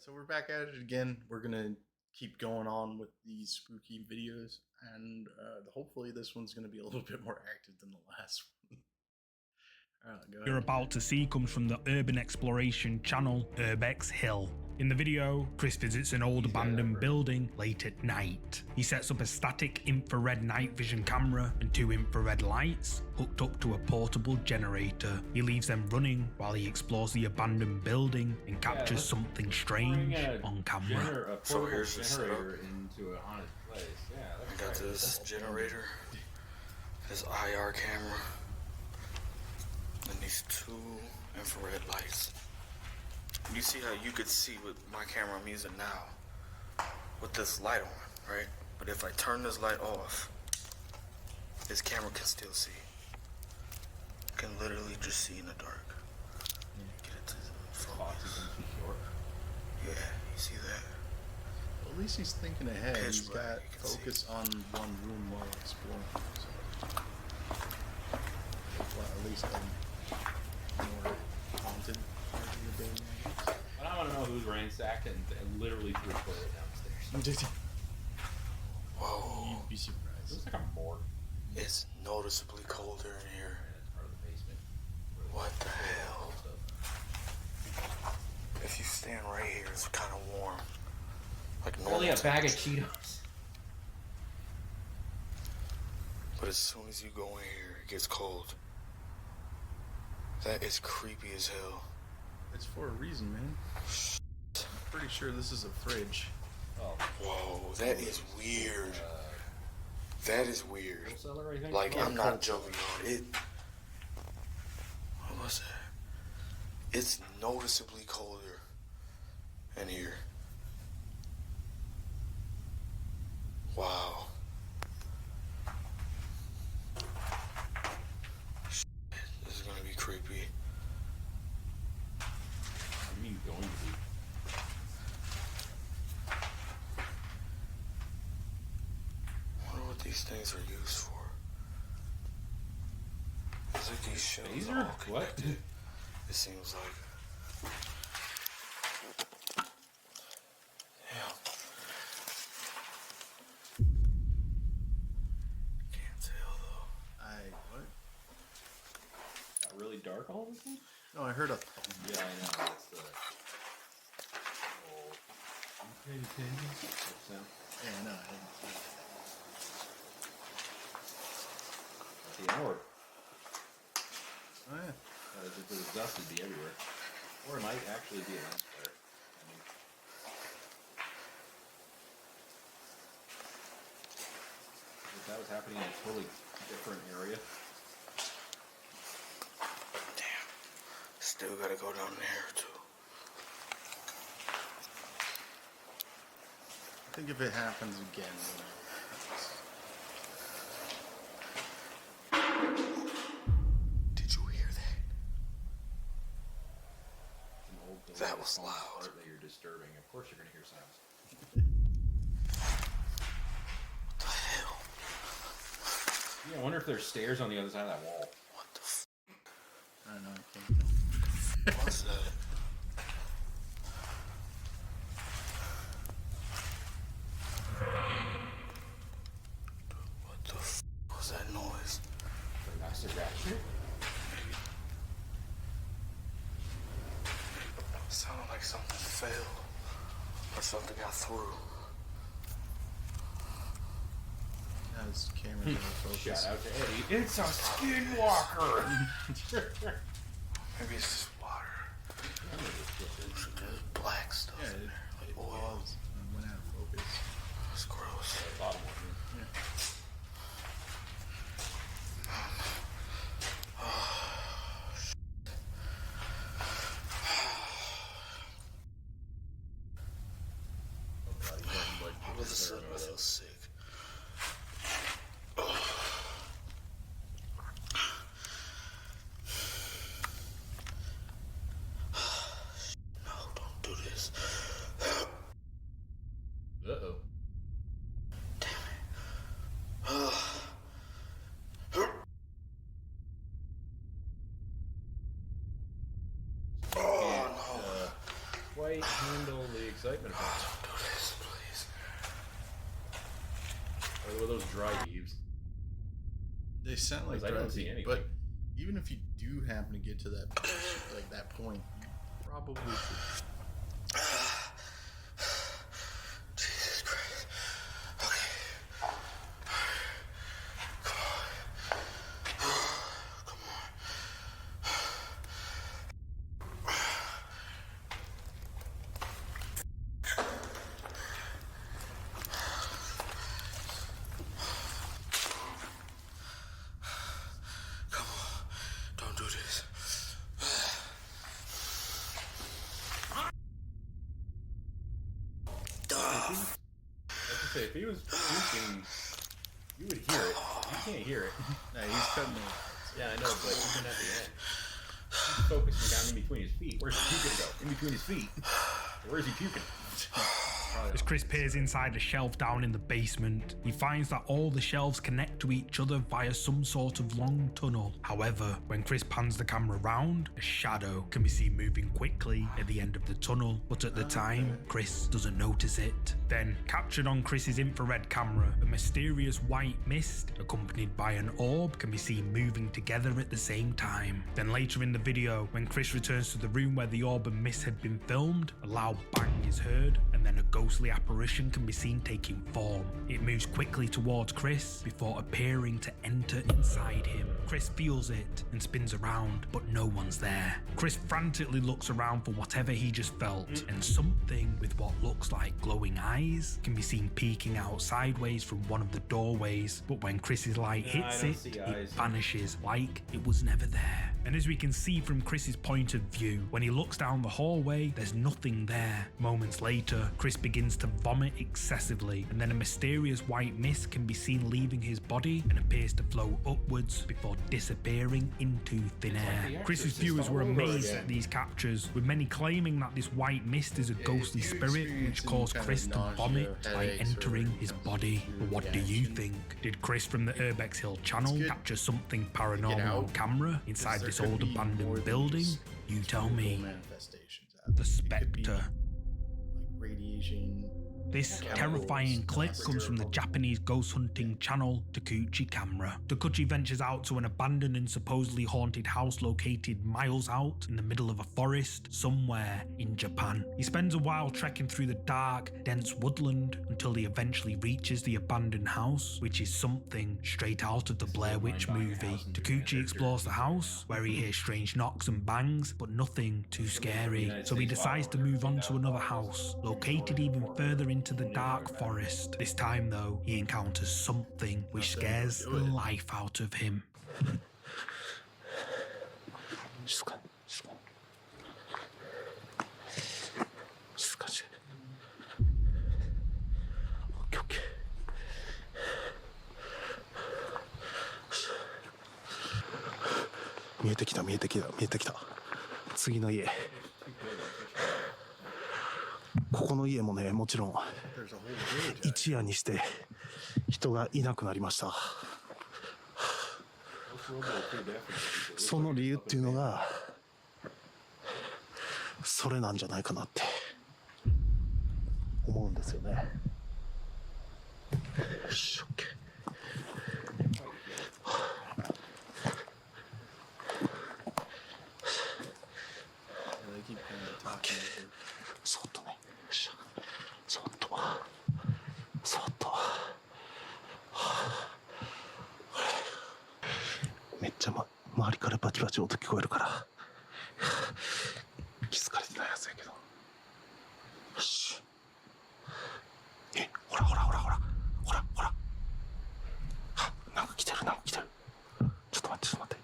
So we're back at it again. We're gonna keep going on with these spooky videos, and hopefully this one's gonna be a little bit more active than the last one. Go ahead. You're about to see comes from the urban exploration channel Urbex Hill. In the video, Chris visits an old abandoned building late at night. He sets up a static infrared night vision camera and 2 infrared lights hooked up to a portable generator. He leaves them running while he explores the abandoned building and captures something strange on camera. So here's the setup. Into a haunted place. Yeah, I got this generator, this IR camera, and these 2 infrared lights. You see how you could see with my camera I'm using now with this light on, right? But if I turn this light off, this camera can still see. Can literally just see in the dark. Get it to focus. Yeah, you see that? Well, at least he's thinking ahead. Pitch He's black, got you can see. focus on one room while exploring. So, well, at least more haunted part of the building. But I want to know who's ransacked and literally threw a toilet downstairs. Whoa, You'd be surprised. Looks like a morgue. it's noticeably colder in here. That's part of the basement. What the hell? If you stand right here, it's kind of warm. Like normal Only a bag of temperature. Cheetos. But as soon as you go in here, it gets cold. That is creepy as hell. It's for a reason, man. I'm pretty sure this is a fridge. Oh, Whoa, that is weird. That is weird. cold cellar, I think. Like, Oh, I'm not joking on it. What was that? It's noticeably colder in here. Wow. Shit, this is gonna be creepy. I mean, going to be. I wonder what these things are used for. It's like these shells These are are all what? connected. It seems like. Yeah. Can't tell though. What? Got really dark all of a sudden? No, I heard a. Yeah, I know. That's the. Oh. You paid attention? Sound? Yeah, no, I didn't see it. That's the orb. Oh, yeah. If it was dust, it'd be everywhere. Or it might actually be a lens flare. I mean, if that was happening in a totally different area. Damn. Still gotta go down there too. I think if it happens again, then Did you hear that? It's an old building That was that's falling loud. apart that you're disturbing. Of course you're going to hear sounds. What the hell? Yeah, I wonder if there's stairs on the other side of that wall. What the f? I don't know. I can't tell. What's that? What the f was that noise? The master rapture? Sounded like something fell or something got through. Now his camera's out of focus. Shout out to Eddie. It's a skinwalker! Maybe it's just water. There's black stuff Yeah, in it, there, like it oil. paused and went out of focus. That's gross. Bottom one. Yeah. All of a sudden, I feel sick. No, don't do this. Uh-oh. Oh no. White handle leak excitement about it. Do this, please. Or were those dry heaves? They sound like Because I don't see drug, anything. but even if you do happen to get to that like that point, you probably should. Jesus Christ. Okay. Come on. Come on. Come on. Don't do this. Like I say, if he was puking, you would hear it. You can't hear it. Nah, he's cutting it. Yeah, I know, but even at the end, he's focusing down in between his feet. Where's the puke gonna go? In between his feet. Where's he puking? As Chris peers inside a shelf down in the basement, he finds that all the shelves connect to each other via some sort of long tunnel. However, when Chris pans the camera round, a shadow can be seen moving quickly at the end of the tunnel, but at the time, Chris doesn't notice it. Then, captured on Chris's infrared camera, a mysterious white mist, accompanied by an orb, can be seen moving together at the same time. Then later in the video, when Chris returns to the room where the orb and mist had been filmed, a loud bang is heard, and then a ghostly apparition can be seen taking form. It moves quickly towards Chris before appearing to enter inside him. Chris feels it and spins around, but no one's there. Chris frantically looks around for whatever he just felt, and something with what looks like glowing eyes can be seen peeking out sideways from one of the doorways, but when Chris's light hits I don't it, see it eyes. vanishes like it was never there. And as we can see from Chris's point of view, when he looks down the hallway, there's nothing there. Moments later, Chris begins to vomit excessively, and then a mysterious white mist can be seen leaving his body and appears to flow upwards before disappearing into thin air. The Chris's Exorcist viewers were all over amazed again. at these captures, with many claiming that this white mist is a ghostly you spirit which experience caused any Chris kind to of nausea, vomit by headaches, entering or his comes body. to But what do you reaction? think? Did Chris from the Urbex Hill channel good capture something get paranormal on out, camera inside there this could old be more abandoned than building? just You tell physical me. manifestations The happening. It could be, Spectre. like radiation. This Chemicals, terrifying clip that's comes from the terrible. Japanese ghost hunting channel Takuchi Camera. Takuchi ventures out to an abandoned and supposedly haunted house located miles out in the middle of a forest somewhere in Japan. He spends a while trekking through the dark, dense woodland until he eventually reaches the abandoned house, which is something straight out of the Blair Witch movie. Takuchi explores the house, where he hears strange knocks and bangs, but nothing too scary. So he decides to move on to another house, located even further into the dark forest. This time though, he encounters something which scares the life out of him. 静かに静かに静かにしてオッケーオッケー見えてきた見えてきた見えてきた次の家ここの家もねもちろん There's a whole village. 一夜にして人がいなくなりましたその理由っていうのがそれなんじゃないかなって思うんですよねよし OK Yeah, they keep kind of talking over. そっとねよっしゃそっとそっとめっちゃ、周りからバチバチ音聞こえるから気づかれてないやつやけどよしほらほらほらほらほらほらあなんか来てるなんか来てるちょっと待ってちょっと待って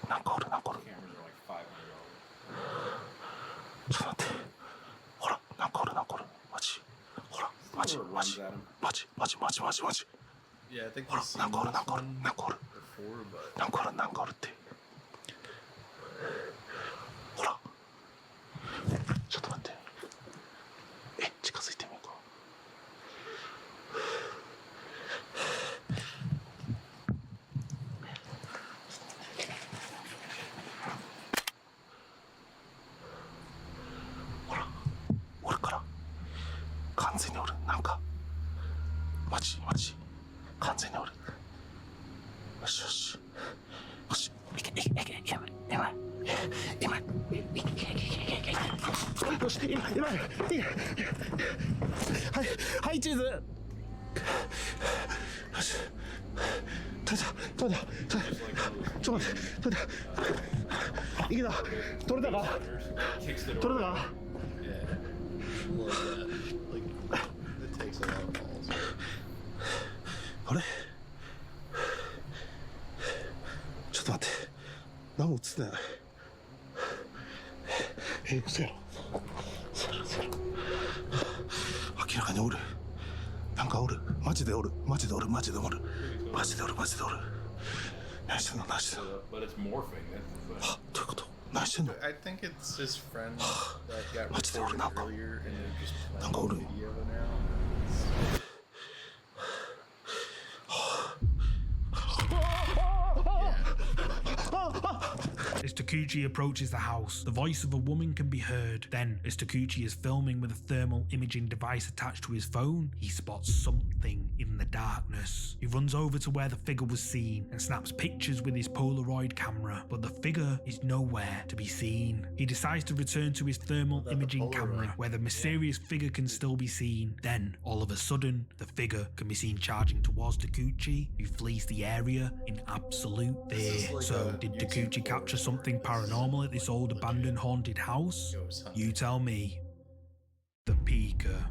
なんかおるなんかおるちょっと待ってほらなんかおるなんかおるマジほらマジマジマジマジマジマジマジ Yeah, I think ほら we've seen なんかおる this なんかおる one なんかおる before, but なんかおるなんかおるってほらちょっと待って近づいてみようかほらよし、今、はい、はい、チーズ。よし。取れた。ちょっと待って、取れた。いけた。取れたか。 取れたか。 Love that. Like, it takes a lot of balls. あれ。ちょっと待って。何も映ってない。嘘やろ。明らかにおる。なんかおる。マジでおる。何してんの。何してんの。 But it's morphing. That's どういうこと。何してんの。 I think it's his friend that got What's the reported number? earlier, and they're just playing Number. the video now. As Takuchi approaches the house, the voice of a woman can be heard. Then, as Takuchi is filming with a thermal imaging device attached to his phone, he spots something in the darkness. He runs over to where the figure was seen and snaps pictures with his Polaroid camera, but the figure is nowhere to be seen. He decides to return to his thermal imaging camera, where the mysterious figure can still be seen. Then, all of a sudden, the figure can be seen charging towards Takuchi, who flees the area in absolute fear. like So, a did YouTube Takuchi capture something paranormal at this old abandoned haunted house? Ghost hunting. You tell me. The Peeker.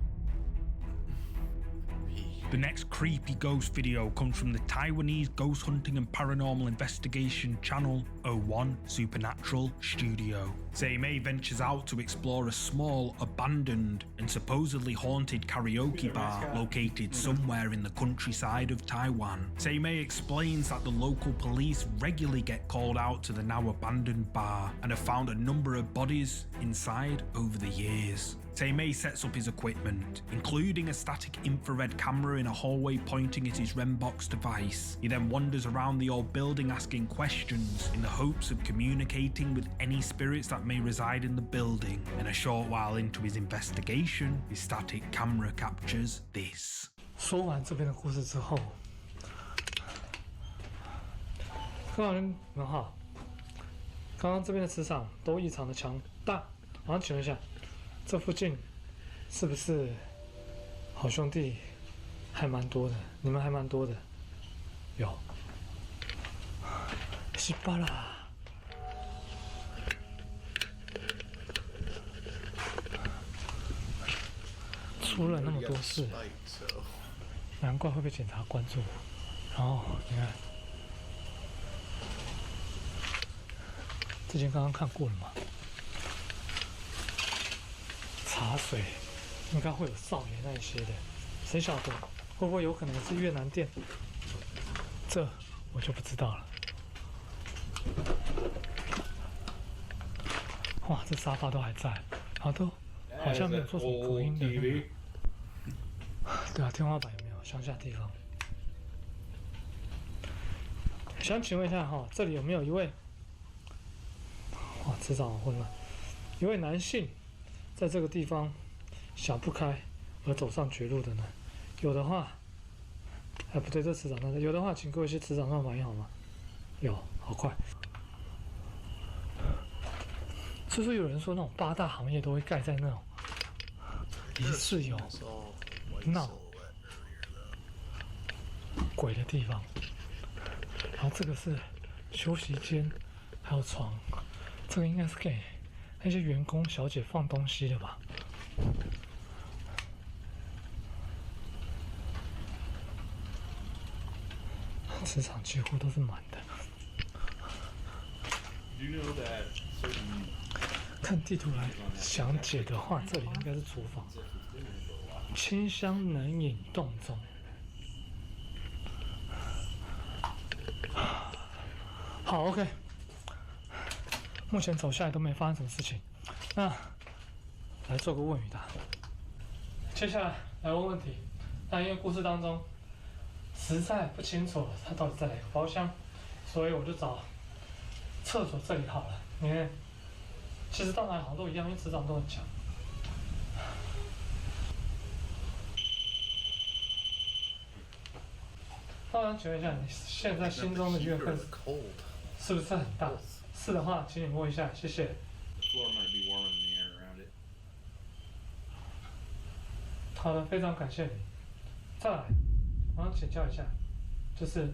The next creepy ghost video comes from the Taiwanese ghost hunting and paranormal investigation channel 01 Supernatural Studio. Seimei ventures out to explore a small, abandoned, and supposedly haunted karaoke bar located somewhere in the countryside of Taiwan. Seimei explains that the local police regularly get called out to the now abandoned bar and have found a number of bodies inside over the years. Seimei sets up his equipment, including a static infrared camera in a hallway pointing at his REMBOX device. He then wanders around the old building asking questions in the hopes of communicating with any spirits that may reside in the building, and a short while into his investigation, his static camera captures this. 说完这边的故事之后，各位人们好，刚刚这边的磁场都异常的强大。好，请问一下，这附近是不是好兄弟还蛮多的？你们还蛮多的，有，西巴啦。出了那么多事， So 难怪会被警察关注。然后你看，之前刚刚看过了嘛，茶水应该会有少爷那一些的，谁晓得会不会有可能是越南店？这我就不知道了。哇，这沙发都还在，好像没有做什么隔音的那个。对啊，天花板有没有乡下地方？想请问一下哈，这里有没有一位？哇，磁场好混乱。一位男性在这个地方想不开而走上绝路的呢？有的话，哎不对，这磁场那有的话，请给我一些磁场上反应好吗？有，好快。是不是有人说那种8大行业都会盖在那种疑似有 saw white No. silhouette earlier though. 鬼的地方？然后这个是休息间，还有床，这个应该是给那些员工小姐放东西的吧？磁场几乎都是满的。 Do you know that certain 看地图来详解的话，这里应该是厨房，清香冷饮冻中。好 ，OK。目前走下来都没发生什么事情，那来做个问与答。接下来来问问题，但因为故事当中实在不清楚他到底在哪个包厢，所以我就找厕所这里好了，因为其实到哪里好像都一样，因为磁场都很强。当然，请问一下，你现在心中的怨恨 Cold. 是不是很大？是的话，请你摸一下，谢谢。 the floor might be warmer than the air around it. 好的，非常感谢你。再来，我想请教一下，就是。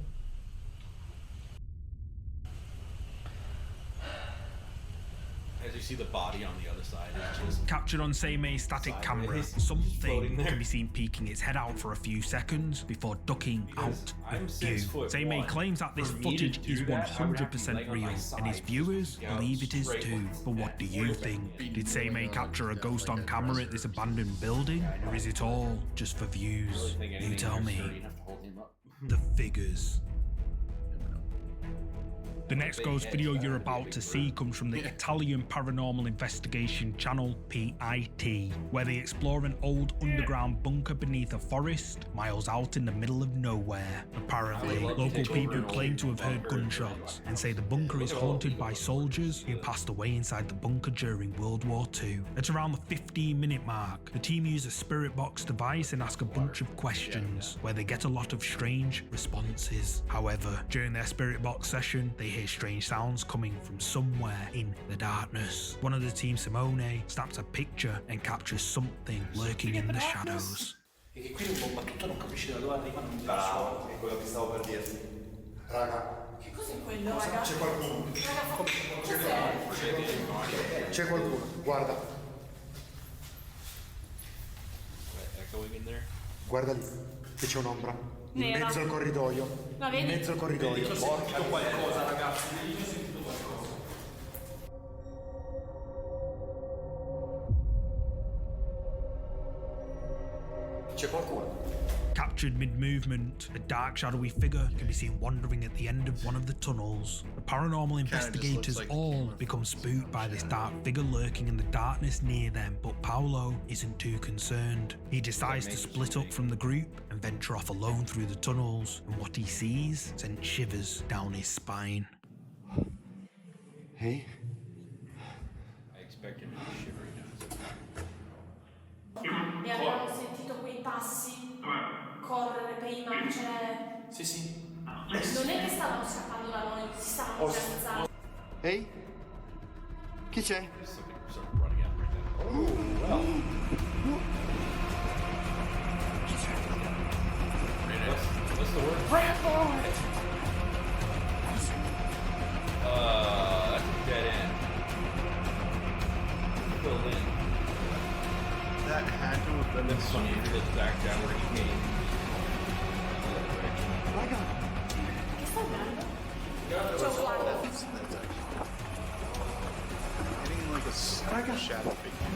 As you see the body on the other side, it's just Captured on Seime's static camera, Sideways. something Floating there. can be seen peeking its head out for a few seconds before ducking out I'm of 6 view. foot Seimei one. claims that this For me to footage do is that, I would have to be 100% laying on real, my and his side, viewers just go believe it is straight too. like But what do that. you think? Did Seimei capture a ghost on camera at this abandoned building, or is it all just for I really views? think You anything tell you're me. sturdy enough to hold him up. The figures. Never know. The next ghost video you're about to see comes from the Italian paranormal investigation channel PIT, where they explore an old underground bunker beneath a forest, miles out in the middle of nowhere. Apparently, local people claim to have heard gunshots and say the bunker is haunted by soldiers who passed away inside the bunker during World War II. At around the 15-minute mark, the team use a spirit box device and ask a bunch of questions, where they get a lot of strange responses. However, during their spirit box session, they hear strange sounds coming from somewhere in the darkness. One of the team, Simone, snaps a picture and captures something lurking in the shadows. E che qui un bomba tutto non capisci da dove arrivano i suoni. È quello che stavo per dirti. Raga, Che cos'è quello, raga? c'è qualcuno. Cos'è? C'è qualcuno, guarda. Echoing in there. Guarda lì, che c'è un'ombra. In Nera. mezzo al corridoio. La vedi? In mezzo al corridoio. Porca Qualcosa, ragazzi, io ho sentito qualcosa. C'è qualcuno. Captured mid-movement, a dark shadowy figure can be seen wandering at the end of one of the tunnels. The paranormal investigators like all become spooked by this dark figure lurking in the darkness near them, but Paolo isn't too concerned. He decides to split up from the group and venture off alone through the tunnels, and what he sees sends shivers down his spine. Ehi? I expect him to be shivering now. E avevamo sentito quei passi correre prima, cioè. Sì, sì. Non è che stavano scappando da noi, si stavano piazzando. Ehi? Chi c'è? Something running out right there. What's the word? That's a dead end. Filled in. That had to have been That's funny. It goes back down where he came. Raga, Che stai andando? Cioè, guarda. Getting like a shadow figure.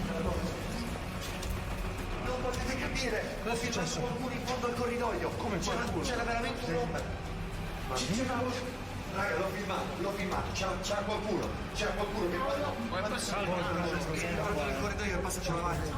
non potete capire. Cosa è successo? C'era qualcuno in fondo al corridoio. Come qualcuno? C'era veramente un'ombra. Raga, l'ho filmato. C'era qualcuno. C'era qualcuno che nel corridoio è passato davanti.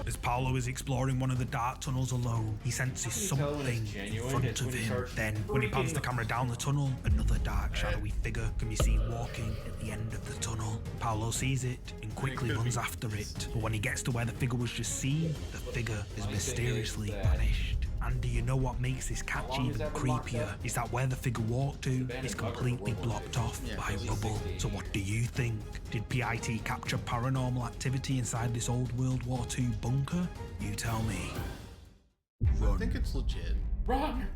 As Paolo is exploring one of the dark tunnels alone, he senses something in front of him. Then, when he pans the camera down the tunnel, another dark, shadowy figure can be seen walking at the end of the tunnel. Paolo sees it and quickly runs after it, but when he gets to where the figure was just seen, the figure has mysteriously vanished. And do you know what makes this catch even creepier? Is that where the figure walked to is completely blocked off by rubble. So what do you think? Did PIT capture paranormal activity inside this old World War II bunker? You tell me. I think it's legit. Run!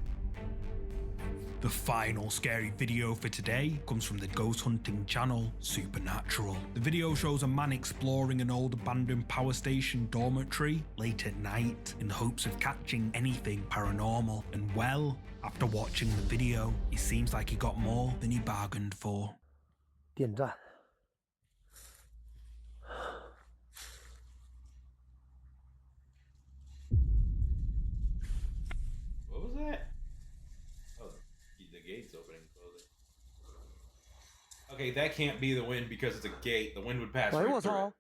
The final scary video for today comes from the ghost hunting channel Supernatural. The video shows a man exploring an old abandoned power station dormitory late at night in the hopes of catching anything paranormal. And well, after watching the video, it seems like he got more than he bargained for. 电站。 What was that? Oh, the gate's opening and closing. Okay, that can't be the wind because it's a gate. The wind would pass 喂， right 我 through 操 it.！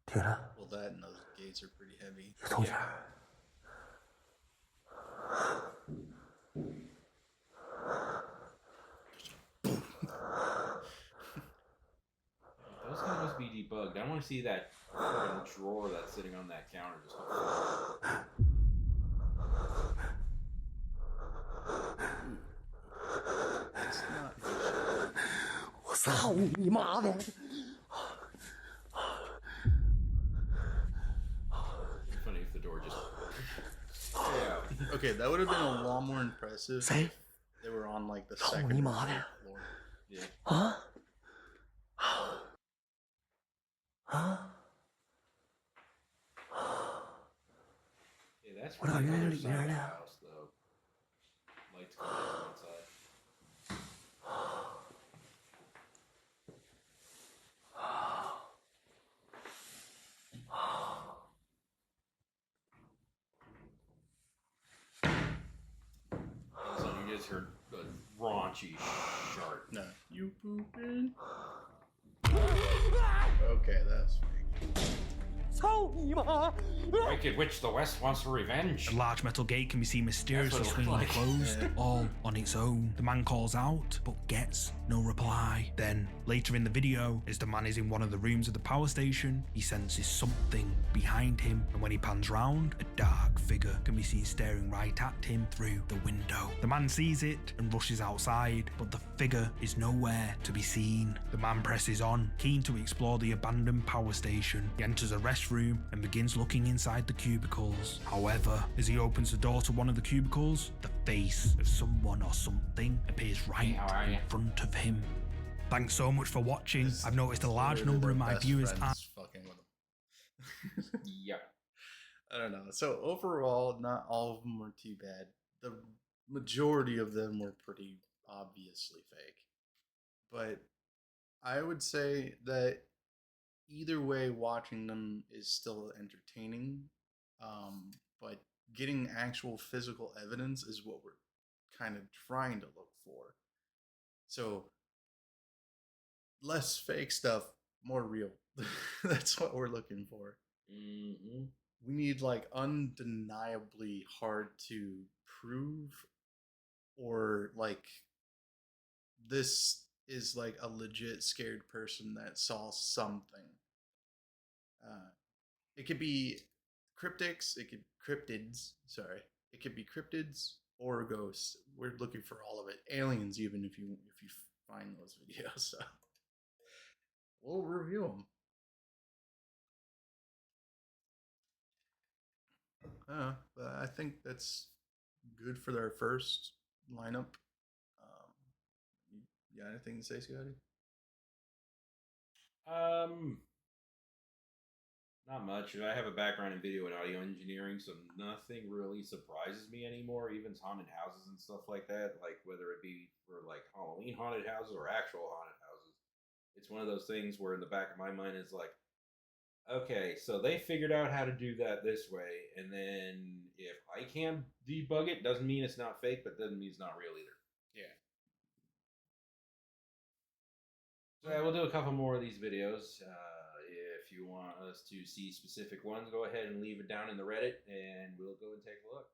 铁了， Well, that and those gates are pretty heavy. 偷钱。 Those guys must be debugged. I want to see that fucking drawer that's sitting on that counter. Just It's not. 我操你妈的！ It'd be funny if the door Okay, that would have been a lot more impressive Say? if they were on like the操second你or妈的！ third floor. Yeah. 啊啊！ Yeah, that's 我咋 from the 原来 other 里 side of 面 the 呢？ house, though. Lights come from one side. All of a sudden, you just heard a raunchy shark. No, you pooping? Okay, that's fake. 操你妈！ Wicked Witch the West wants revenge. A large metal gate can be seen mysteriously That's what it swinging looked like. closed, Yeah. all on its own. The man calls out, but gets no reply. Then, later in the video, as the man is in one of the rooms of the power station, he senses something behind him, and when he pans round, a dark figure can be seen staring right at him through the window. The man sees it and rushes outside, but the figure is nowhere to be seen. The man presses on, keen to explore the abandoned power station. He enters a restroom and begins looking inside the cubicles. However, as he opens the door to one of the cubicles, the face of someone or something appears right How are in ya? front of him. Thanks so much for watching. This I've noticed a is large literally number their of my best viewers friends fucking with them. Yep. I don't know. So overall, not all of them were too bad. The majority of them were pretty obviously fake. But I would say that either way, watching them is still entertaining. But getting actual physical evidence is what we're kind of trying to look for. So less fake stuff, more real. That's what we're looking for. Mm-hmm. We need like undeniably hard to prove, or like this is like a legit scared person that saw something. It could be cryptids, sorry. It could be cryptids or ghosts. We're looking for all of it. Aliens, even if you find those videos. So we'll review them. But I think that's good for their first lineup. You got anything to say, Scotty? Not much. I have a background in video and audio engineering, so nothing really surprises me anymore. Even haunted houses and stuff like that, like whether it be for like Halloween haunted houses or actual haunted houses. It's one of those things where in the back of my mind is like, okay, so they figured out how to do that this way, and then if I can debug it, doesn't mean it's not fake, but doesn't mean it's not real either. Yeah. So yeah, we'll do a couple more of these videos. If you want us to see specific ones, go ahead and leave it down in the Reddit, and we'll go and take a look.